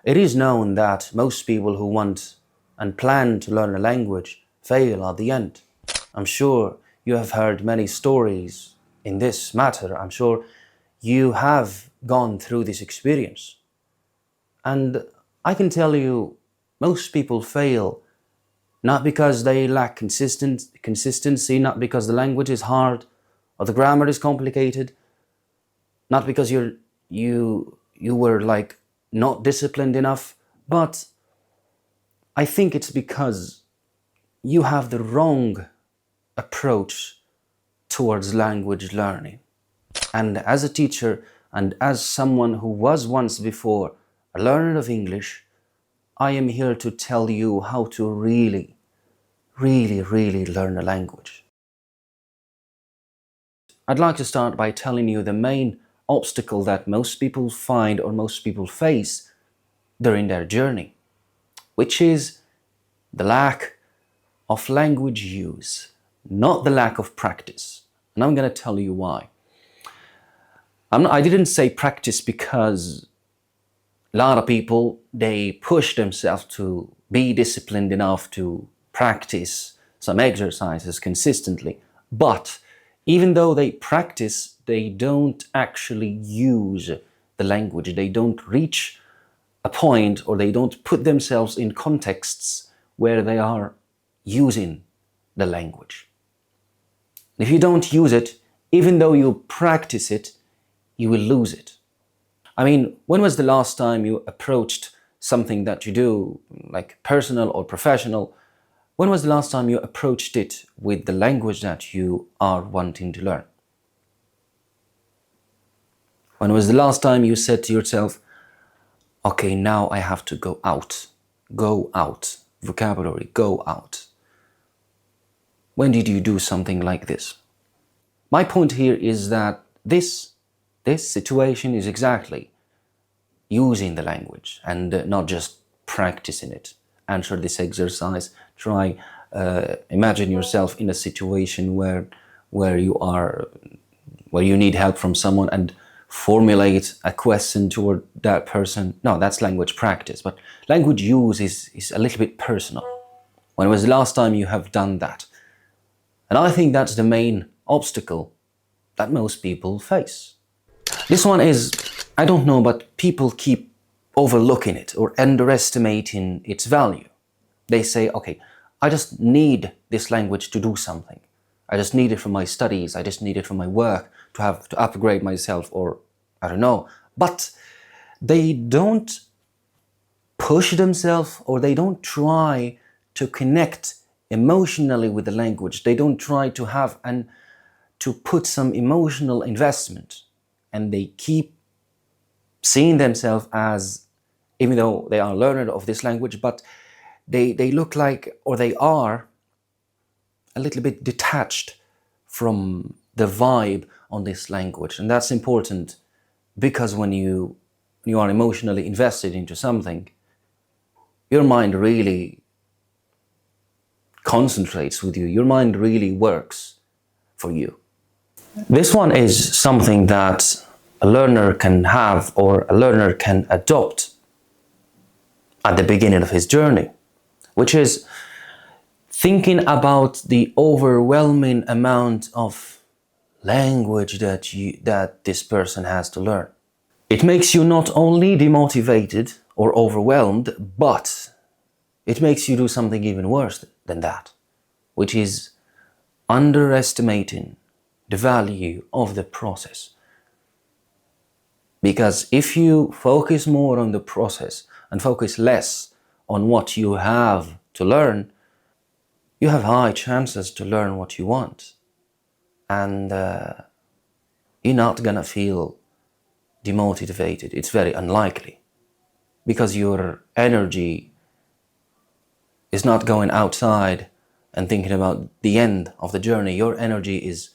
It is known that most people who want and plan to learn a language fail at the end. I'm sure you have heard many stories in this matter. I'm sure you have gone through this experience. And I can tell you, most people fail not because they lack consistency, not because the language is hard or the grammar is complicated, not because you were like not disciplined enough, but I think it's because you have the wrong approach towards language learning. And as a teacher and as someone who was once before a learner of English, I am here to tell you how to really learn a language. I'd like to start by telling you the main obstacle that most people find or most people face during their journey, which is the lack of language use, not the lack of practice. And I'm going to tell you why. I didn't say practice because a lot of people, they push themselves to be disciplined enough to practice some exercises consistently. But even though they practice, they don't actually use the language. They don't reach a point, or they don't put themselves in contexts where they are using the language. If you don't use it, even though you practice it, you will lose it. I mean, when was the last time you approached something that you do, like personal or professional? When was the last time you approached it with the language that you are wanting to learn? When was the last time you said to yourself, okay, now I have to go out, vocabulary, go out? When did you do something like this? My point here is that this situation is exactly using the language and not just practicing it. Answer this exercise. Try, imagine yourself in a situation where you need help from someone, and formulate a question toward that person. No, that's language practice. But language use is a little bit personal. When was the last time you have done that? And I think that's the main obstacle that most people face. This one is, I don't know, but people keep overlooking it or underestimating its value. They say, okay, I just need this language to do something. I just need it for my studies. I just need it for my work, to upgrade myself, or I don't know. But they don't push themselves, or they don't try to connect emotionally with the language. They don't try to have to put some emotional investment. And they keep seeing themselves as, even though they are learners of this language, but they look like, or they are a little bit detached from the vibe on this language. And that's important, because when you are emotionally invested into something, your mind really concentrates with you. Your mind really works for you. This one is something that a learner can have, or a learner can adopt at the beginning of his journey, which is thinking about the overwhelming amount of language that this person has to learn. It makes you not only demotivated or overwhelmed, but it makes you do something even worse than that, which is underestimating the value of the process. Because if you focus more on the process and focus less on what you have to learn, you have high chances to learn what you want. And you're not gonna feel demotivated. It's very unlikely, because your energy is not going outside and thinking about the end of the journey. Your energy is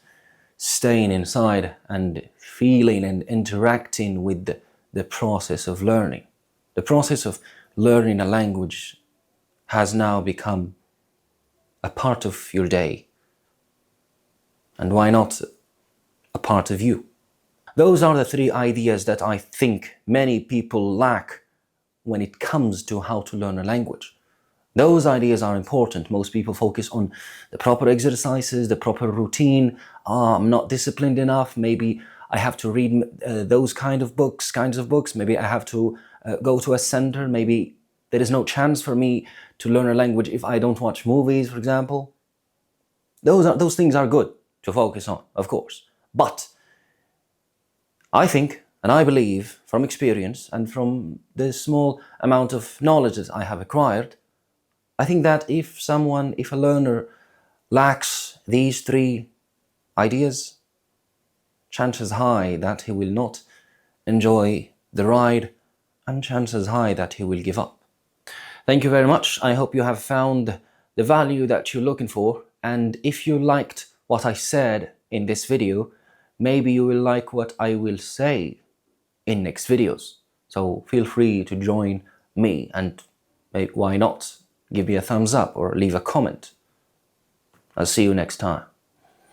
staying inside and feeling and interacting with the process of learning. The process of learning a language has now become a part of your day. And why not a part of you? Those are the three ideas that I think many people lack when it comes to how to learn a language. Those ideas are important. Most people focus on the proper exercises, the proper routine. I'm not disciplined enough. Maybe I have to read those kinds of books. Maybe I have to go to a center. Maybe there is no chance for me to learn a language if I don't watch movies, for example. Those things are good to focus on, of course. But I think, and I believe from experience and from the small amount of knowledge that I have acquired, I think that if a learner lacks these three ideas, chances high that he will not enjoy the ride, and chances high that he will give up. Thank you very much. I hope you have found the value that you're looking for. And if you liked what I said in this video, maybe you will like what I will say in next videos. So feel free to join me, and why not give me a thumbs up or leave a comment. I'll see you next time.